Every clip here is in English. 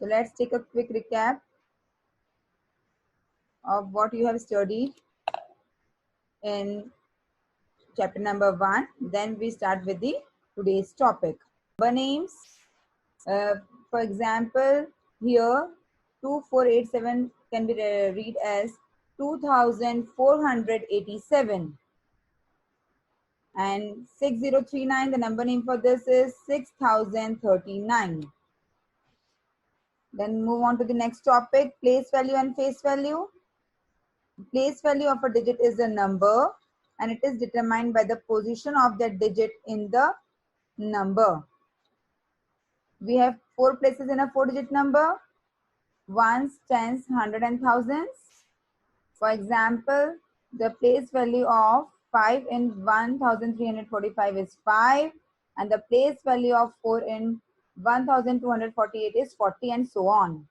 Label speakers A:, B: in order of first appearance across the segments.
A: So let's take a quick recap of what you have studied in chapter number 1. Then we start with the today's topic. Number names. For example, here 2487 can be read as 2487, and 6039, the number name for this is 6039. Then move on to the next topic, place value and face value. Place value of a digit is a number and it is determined by the position of that digit in the number. We have 4 places in a 4-digit number: ones, tens, hundred and thousands. For example, the place value of 5 in 1345 is 5, and the place value of 4 in 1248 is 40, and so on.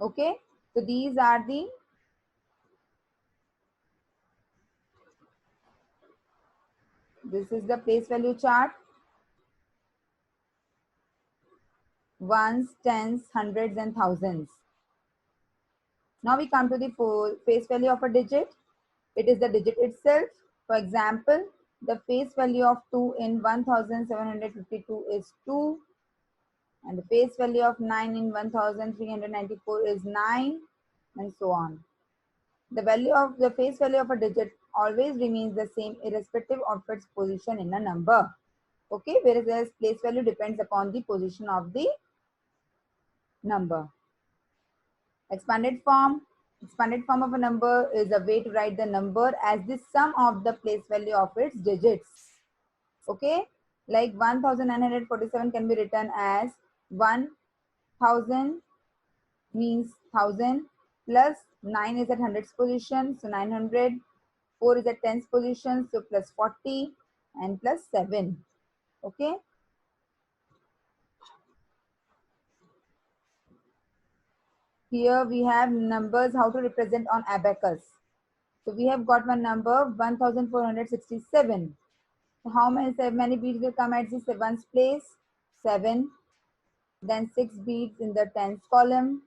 A: Okay, so these are the this is the place value chart: ones, tens, hundreds and thousands. Now we come to the face value of a digit. It is the digit itself. For example, the face value of 2 in 1752 is 2, and the face value of 9 in 1394 is 9, and so on. The value of the face value of a digit always remains the same irrespective of its position in a number. Okay, whereas place value depends upon the position of the number. Expanded form. Expanded form of a number is a way to write the number as the sum of the place value of its digits. Okay, like 1947 can be written as 1000 means 1000 plus 9 is at hundreds position, so 900, 4 is at tens position, so plus 40, and plus 7. Okay. Here we have numbers how to represent on abacus. So we have got one number 1467. So how many beads will come at the 7th place? 7. Then 6 beads in the tens column,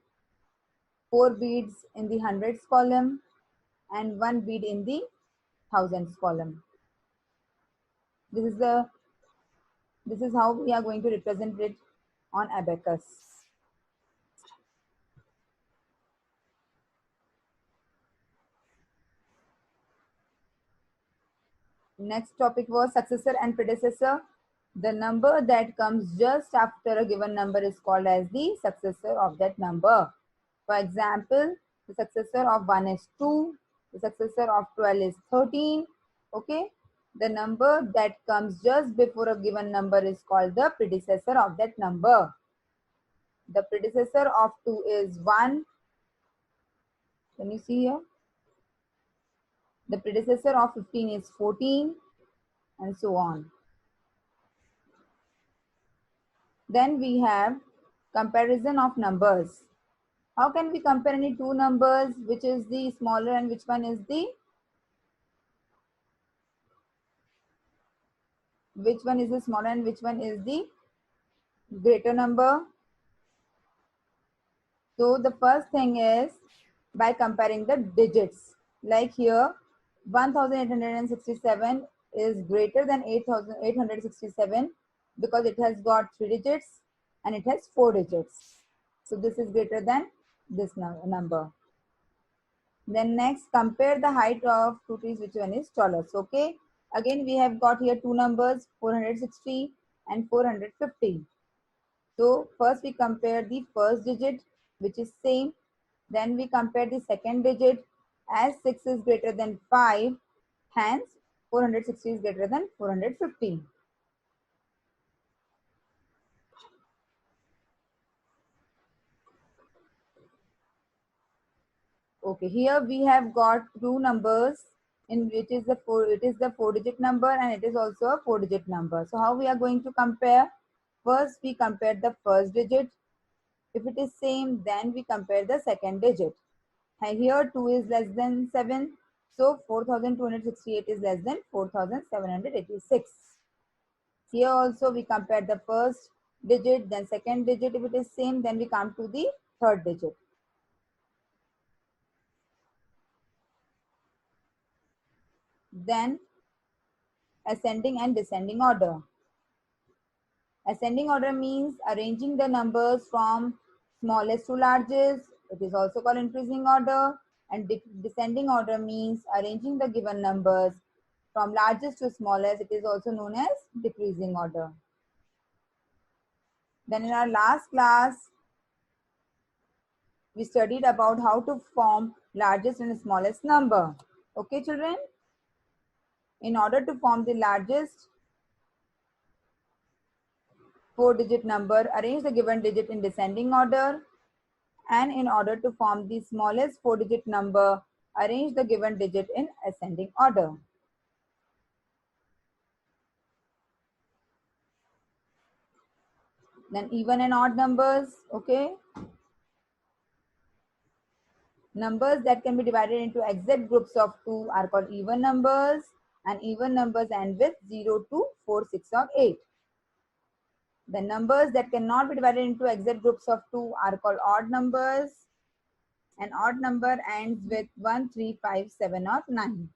A: 4 beads in the hundreds column, and 1 bead in the thousands column. This is how we are going to represent it on abacus. Next topic was successor and predecessor. The number that comes just after a given number is called as the successor of that number. For example, the successor of 1 is 2, the successor of 12 is 13. Okay, the number that comes just before a given number is called the predecessor of that number. The predecessor of 2 is 1. Can you see here? The predecessor of 15 is 14, and so on. Then we have comparison of numbers. How can we compare any two numbers? Which is the smaller and which one is the smaller and which one is the greater number? So the first thing is by comparing the digits. Like here, 1867 is greater than 8867 because it has got 3 digits and it has 4 digits. So this is greater than this number. Then next, compare the height of two trees, which one is taller. So, okay, again we have got here two numbers, 460 and 450. So first we compare the first digit, which is same. Then we compare the second digit, as 6 is greater than 5, hence 460 is greater than 450. Okay, here we have got two numbers in which is the 4-digit number and it is also a 4-digit number. So how we are going to compare? First we compare the first digit. If it is same, then we compare the second digit. And here 2 is less than 7. So 4268 is less than 4786. Here also we compare the first digit, then second digit. If it is same, then we come to the third digit. Then ascending and descending order. Ascending order means arranging the numbers from smallest to largest. It is also called increasing order. And descending order means arranging the given numbers from largest to smallest. It is also known as decreasing order. Then in our last class, we studied about how to form largest and smallest number. Okay, children? In order to form the largest 4-digit number, arrange the given digit in descending order. And in order to form the smallest 4-digit number, arrange the given digit in ascending order. Then even and odd numbers, okay? Numbers that can be divided into exact groups of 2 are called even numbers, and even numbers end with 0, 2, 4, 6 or 8. The numbers that cannot be divided into exact groups of 2 are called odd numbers. An odd number ends with 1, 3, 5, 7 or 9.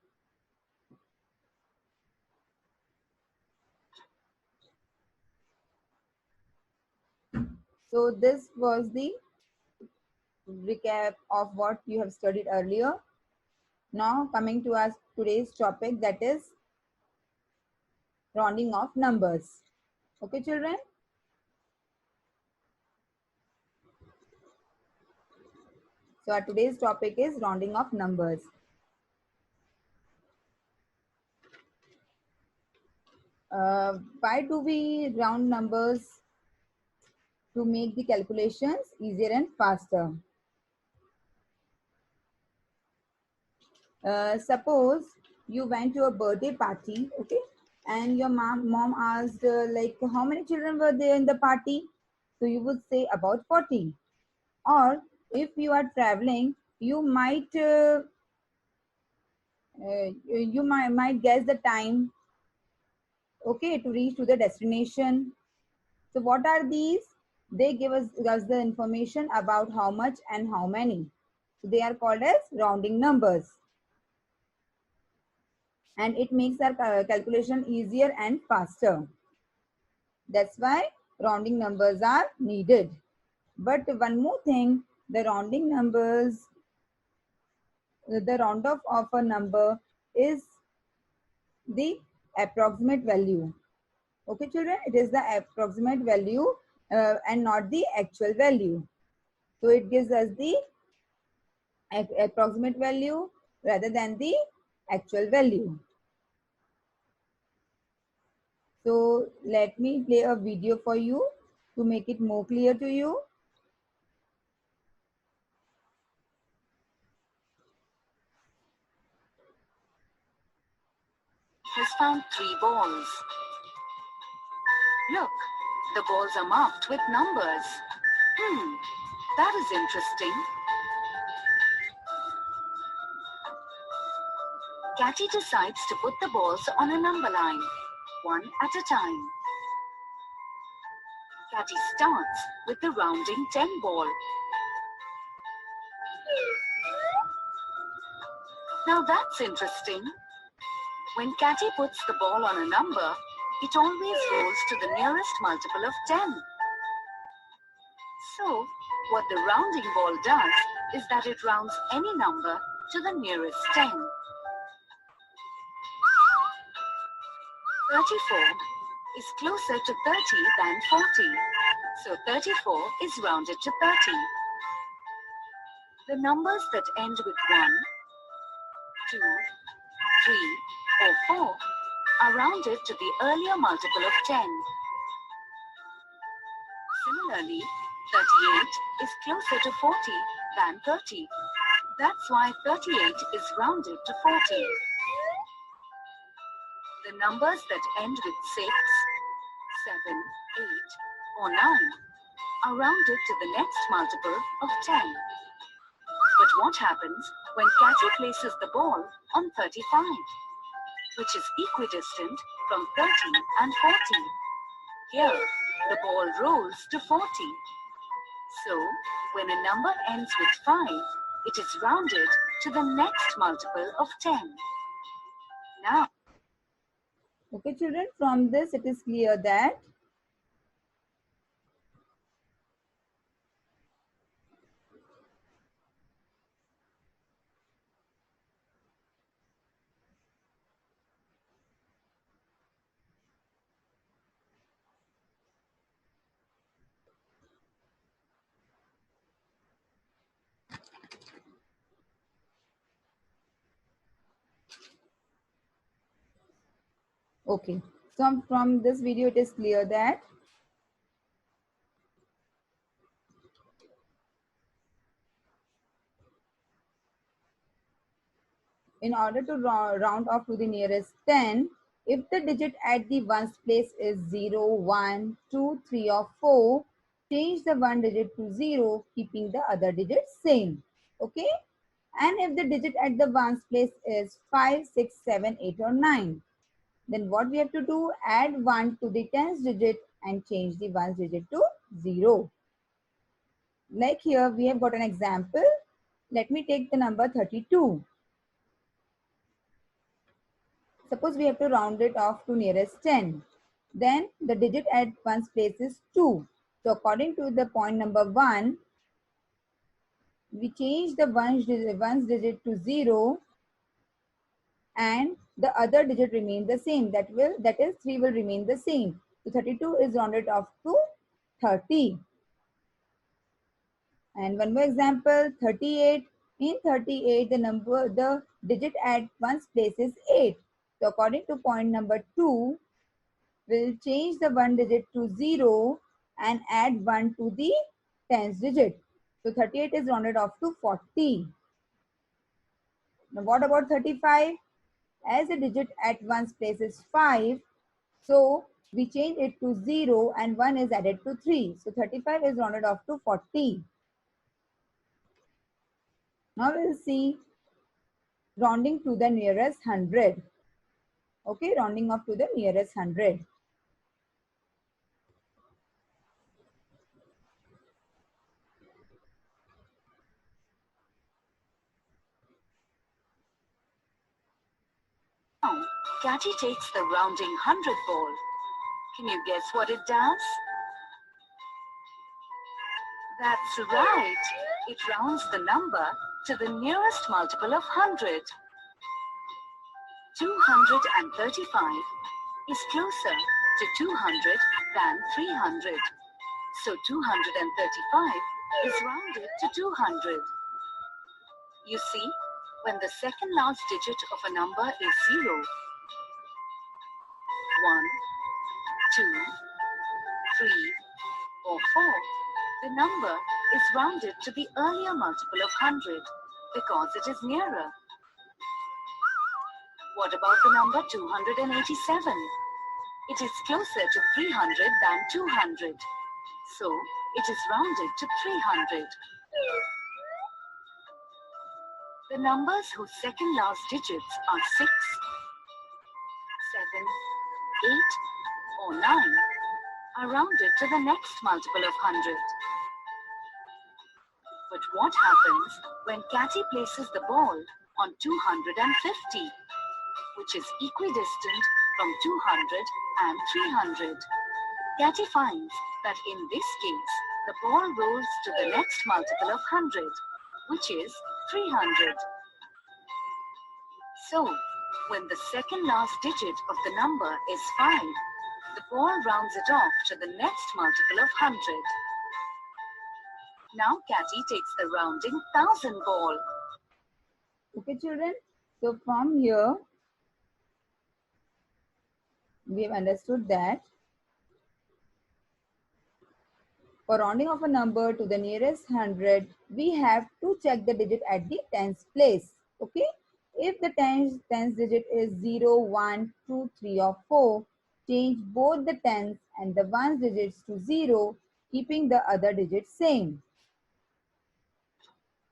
A: So this was the recap of what you have studied earlier. Now coming to us today's topic, that is rounding off numbers. Okay, children? So our today's topic is rounding off numbers. Why do we round numbers? To make the calculations easier and faster. Suppose you went to a birthday party, okay, and your mom asked like how many children were there in the party, so you would say about 40. Or if you are traveling, you might might guess the time, okay, to reach to the destination. So what are these? They give us the information about how much and how many. So they are called as rounding numbers. And it makes our calculation easier and faster. That's why rounding numbers are needed. But one more thing, the rounding numbers, the round off of a number is the approximate value. Okay, children, it is the approximate value and not the actual value. So it gives us the approximate value rather than the actual value. So let me play a video for you to make it more clear to you.
B: Has found 3 balls. Look, the balls are marked with numbers. That is interesting. Catty decides to put the balls on a number line, one at a time. Catty starts with the rounding 10 ball. Now that's interesting. When Catty puts the ball on a number, it always rolls to the nearest multiple of 10. So, what the rounding ball does is that it rounds any number to the nearest 10. 34 is closer to 30 than 40. So 34 is rounded to 30. The numbers that end with 1, 2, 3 or 4 are rounded to the earlier multiple of 10. Similarly, 38 is closer to 40 than 30. That's why 38 is rounded to 40. The numbers that end with 6, 7, 8 or 9 are rounded to the next multiple of 10. But what happens when Catty places the ball on 35, which is equidistant from 30 and 40? Here, the ball rolls to 40. So, when a number ends with 5, it is rounded to the next multiple of 10. Now,
A: Okay, children, from this it is clear that okay. So from this video it is clear that in order to round off to the nearest 10, if the digit at the ones place is 0, 1, 2, 3 or 4, change the one digit to 0, keeping the other digits same. Okay? And if the digit at the ones place is 5, 6, 7, 8 or 9, then what we have to do? Add 1 to the tens digit and change the ones digit to 0. Like here we have got an example. Let me take the number 32. Suppose we have to round it off to nearest 10. Then the digit at ones place is 2. So according to the point number 1, we change the ones digit to 0 and the other digit remain the same. That is 3 will remain the same. So 32 is rounded off to 30. And one more example, 38. In 38, the digit at ones place is 8. So according to point number 2, we'll change the one digit to 0 and add 1 to the tens digit. So 38 is rounded off to 40. Now what about 35? As the digit at ones place is 5, so we change it to 0 and 1 is added to 3. So 35 is rounded off to 40. Now we'll see rounding to the nearest 100. Okay, rounding off to the nearest 100.
B: now Catty takes the rounding 100 ball. Can you guess what it does? That's right. It rounds the number to the nearest multiple of 100. 235 is closer to 200 than 300. So 235 is rounded to 200. You see, when the second last digit of a number is 0, 1, 2, 3, or 4, the number is rounded to the earlier multiple of 100 because it is nearer. What about the number 287? It is closer to 300 than 200. So, it is rounded to 300. The numbers whose second last digits are 6, 7, 8, or 9 are rounded to the next multiple of 100. But what happens when Catty places the ball on 250, which is equidistant from 200 and 300? Catty finds that in this case, the ball rolls to the next multiple of 100, which is 300. So, when the second last digit of the number is 5, the ball rounds it off to the next multiple of 100. Now Catty takes the rounding 1000 ball.
A: Okay, children. So from here, we have understood that for rounding of a number to the nearest 100, we have to check the digit at the tens place. Okay. If the tens digit is 0, 1, 2, 3 or 4, change both the tens and the ones digits to 0, keeping the other digits same.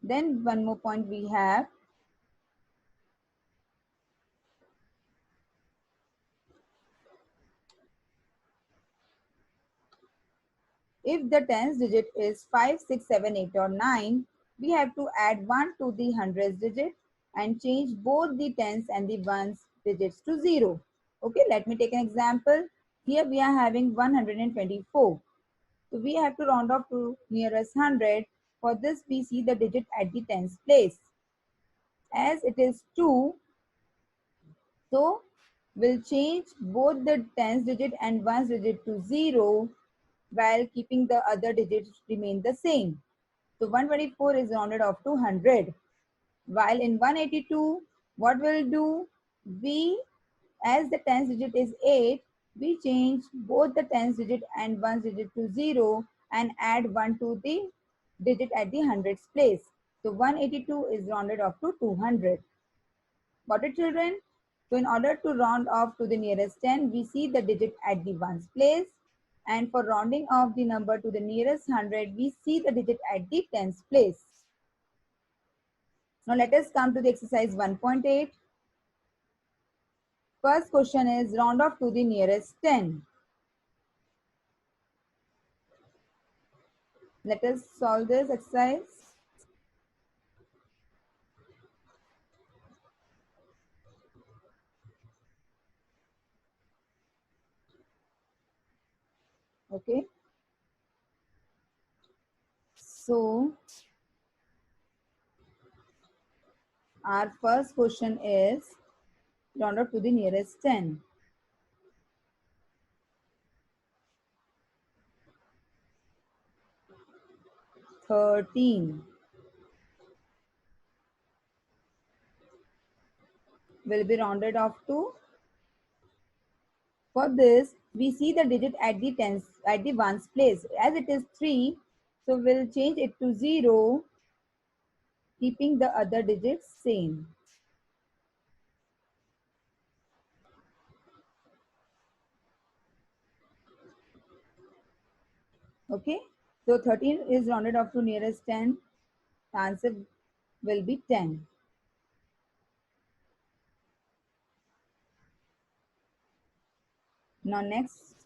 A: Then one more point we have, if the tens digit is 5, 6, 7, 8 or 9, we have to add 1 to the hundreds digit and change both the tens and the ones digits to 0. Okay, let me take an example. Here we are having 124. So we have to round off to nearest 100. For this we see the digit at the tens place. As it is 2, so we'll change both the tens digit and ones digit to 0 while keeping the other digits remain the same. So 124 is rounded off to 100. While in 182, what we'll do? We, as the tens digit is 8, we change both the tens digit and ones digit to 0 and add 1 to the digit at the hundreds place. So 182 is rounded off to 200. Got it, children? So in order to round off to the nearest 10, we see the digit at the ones place. And for rounding off the number to the nearest 100, we see the digit at the tens place. Now let us come to the exercise 1.8. First question is round off to the nearest 10. Let us solve this exercise. Okay. So our first question is round off to the nearest 10. 13 will be rounded off to. For this, we see the digit at the tens at the ones place. As it is 3, so we'll change it to 0, keeping the other digits same. Okay, so 13 is rounded off to nearest 10. The answer will be 10. Now next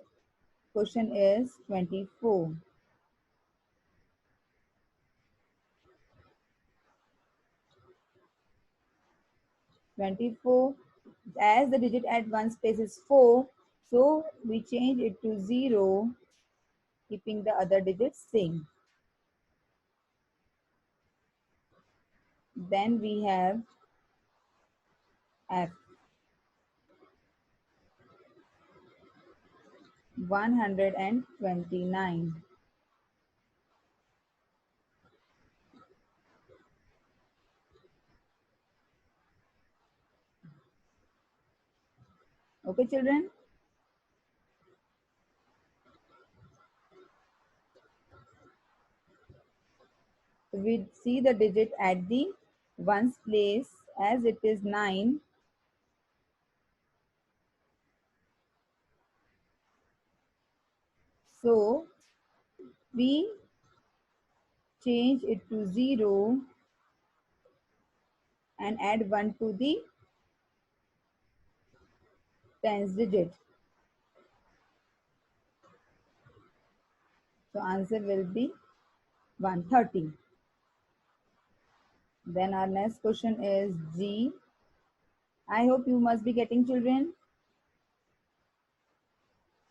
A: question is 24. 24, as the digit at ones place is 4, so we change it to 0, keeping the other digits same. Then we have F. 129. Okay, children? So we see the digit at the ones place as it is 9. So we change it to 0 and add 1 to the tens digit. So answer will be 130. Then our next question is G. I hope you must be getting, children.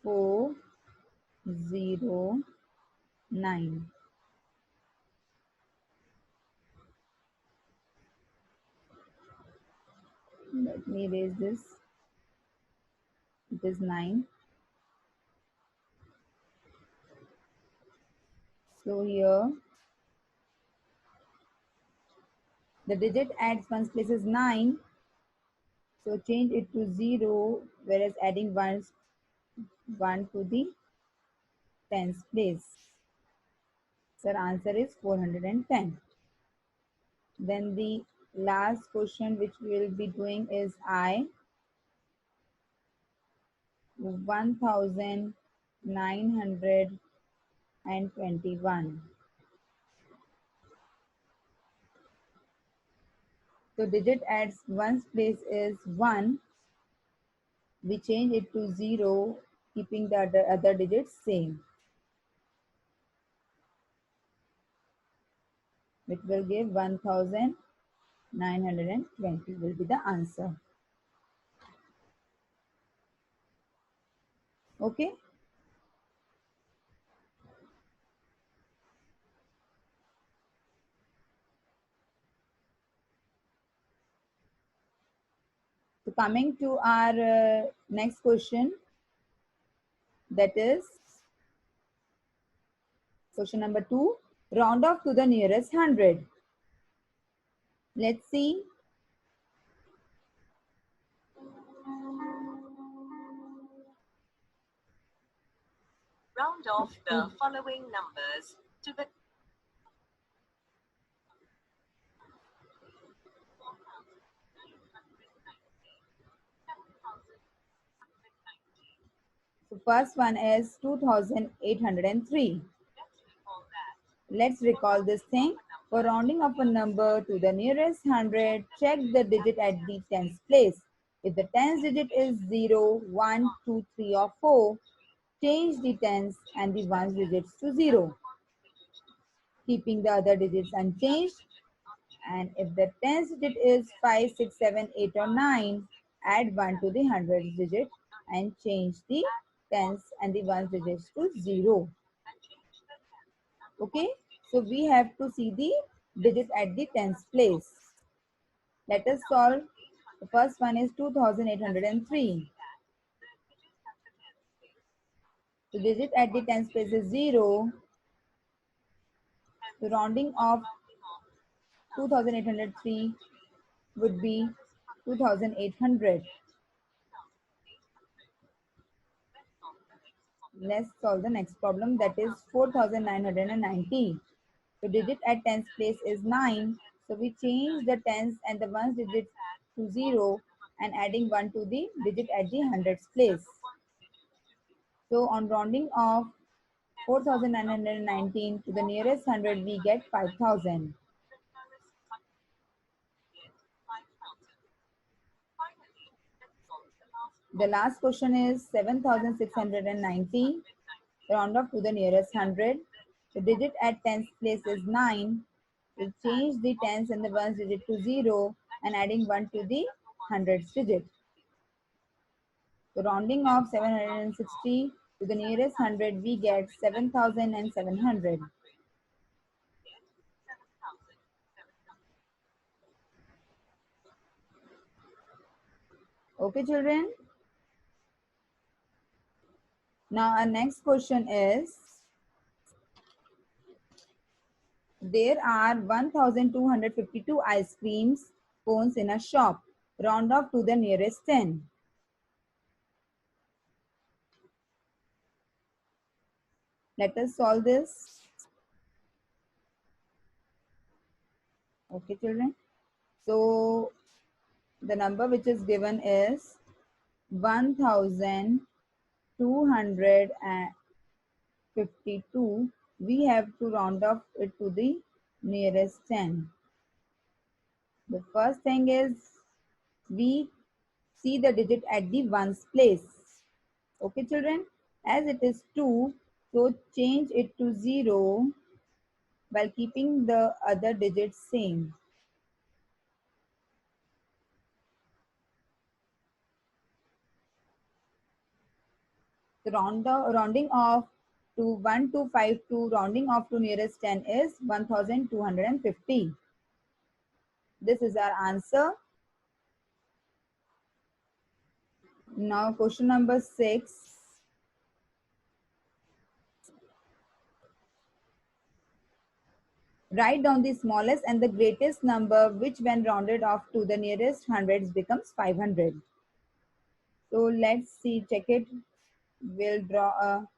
A: 409. Let me erase this. It is 9. So here the digit at ones place is 9. So change it to 0, whereas adding 1 to the tens place. So answer is 410. Then the last question which we will be doing is I. 1921. So digit at one's place is 1. We change it to 0, keeping the other digits same. It will give 1920 will be the answer. Okay. So coming to our next question, that is question number 2. Round off to the nearest 100. Let's see.
B: Round off the following numbers to the
A: So first one is 2803. Let's recall this thing. For rounding of a number to the nearest 100, check the digit at the tens place. If the tens digit is 0, 1, 2, 3 or 4, change the tens and the ones digits to 0, keeping the other digits unchanged. And if the tens digit is 5, 6, 7, 8 or 9, add 1 to the hundreds digit and change the tens and the ones digits to 0. Okay, so we have to see the digit at the tens place. Let us solve. The first one is 2803. The digit at the tens place is 0. The rounding of 2803 would be 2800. Let's solve the next problem, that is 4990. The digit at tens place is 9. So we change the tens and the ones digit to 0 and adding 1 to the digit at the hundreds place. So on rounding of 4919 to the nearest 100, we get 5000. The last question is 7690. Round off to the nearest 100. The digit at tens place is 9. We'll change the tens and the ones digit to 0 and adding 1 to the hundreds digit. So rounding off 760 to the nearest 100, we get 7700. Okay, children. Now our next question is, there are 1252 ice creams cones in a shop. Round off to the nearest 10. Let us solve this. Okay, children. So the number which is given is 1252. We have to round off it to the nearest 10. The first thing is we see the digit at the ones place. Okay, children, as it is 2, so change it to 0 while keeping the other digits same. The rounding off to 1252, rounding off to nearest 10 is 1250. This is our answer. Now question number 6. Write down the smallest and the greatest number which when rounded off to the nearest hundreds becomes 500. So let's see, check it. We'll draw a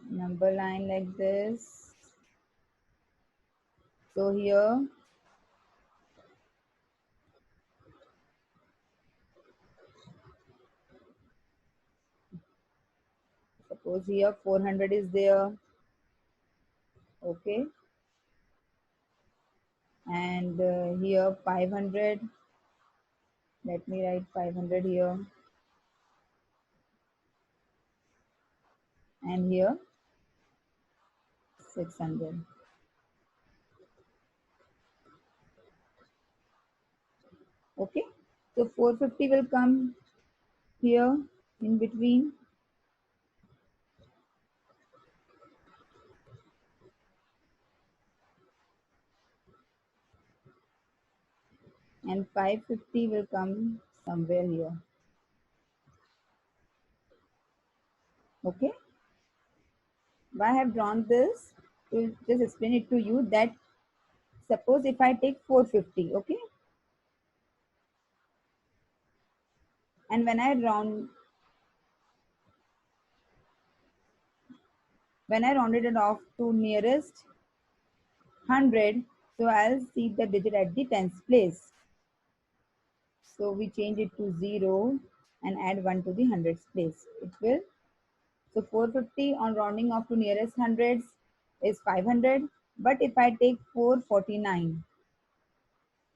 A: number line like this. So here suppose here 400 is there. Okay. And here 500. Let me write 500 here. And here 600. Okay. So 450 will come here in between. And 550 will come somewhere here. Okay. Why I have drawn this? To just explain it to you that suppose if I take 450, okay, and when I rounded it off to nearest 100, so I'll see the digit at the tens place. So we change it to 0 and add 1 to the hundreds place. It will, so 450 on rounding off to nearest hundreds is 500. But if I take 449,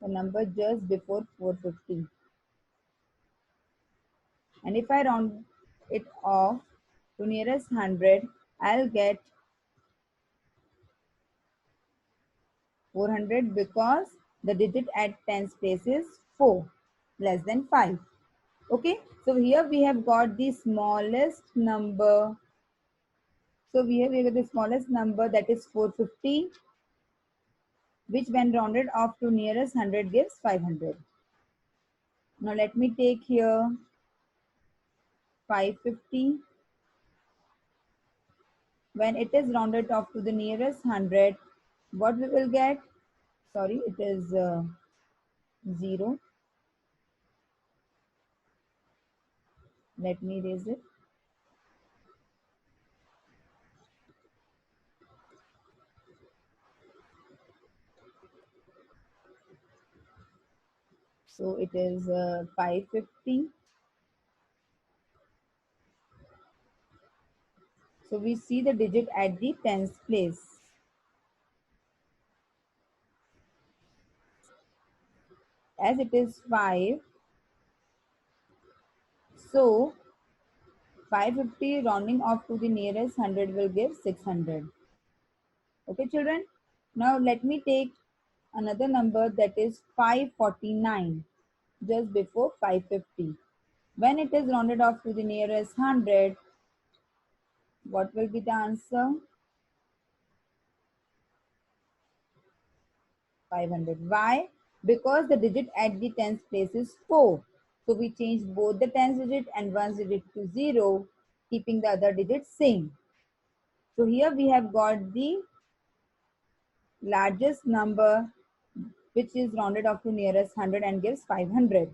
A: the number just before 450, and if I round it off to nearest 100, I'll get 400 because the digit at tens place is 4 less than 5. Okay, so here we have got the smallest number. So here we have the smallest number, that is 450, which when rounded off to nearest 100 gives 500. Now let me take here 550. When it is rounded off to the nearest 100, what we will get? Sorry, it is 0. Let me erase it. So it is 550. So we see the digit at the tens place. As it is 5, so 550 rounding off to the nearest 100 will give 600. Okay, children. Now let me take another number, that is 549, just before 550. When it is rounded off to the nearest 100, what will be the answer? 500. Why? Because the digit at the tens place is 4. So we change both the tens digit and ones digit to 0, keeping the other digits same. So here we have got the largest number, which is rounded off to nearest 100 and gives 500.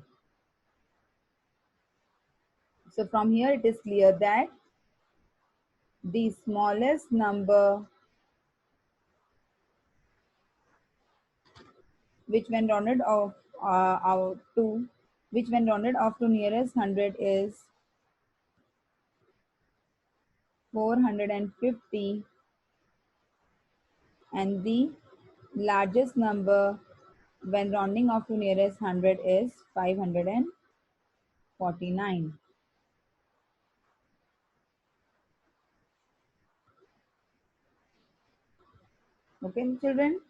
A: So from here it is clear that the smallest number, which when rounded off out to which when rounded off to nearest 100 is 450, and the largest number when rounding off to nearest 100 is 549. Okay, children,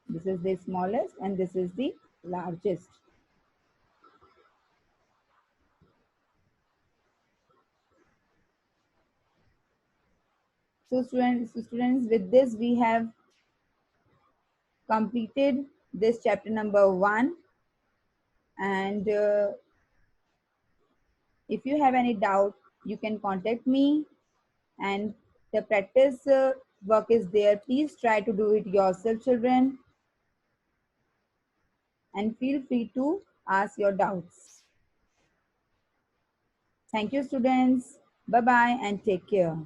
A: this is the smallest and this is the largest. So students, with this we have completed this chapter number 1. And if you have any doubt, you can contact me, and the practice work is there. Please try to do it yourself, children, and feel free to ask your doubts. Thank you, students. Bye bye and take care.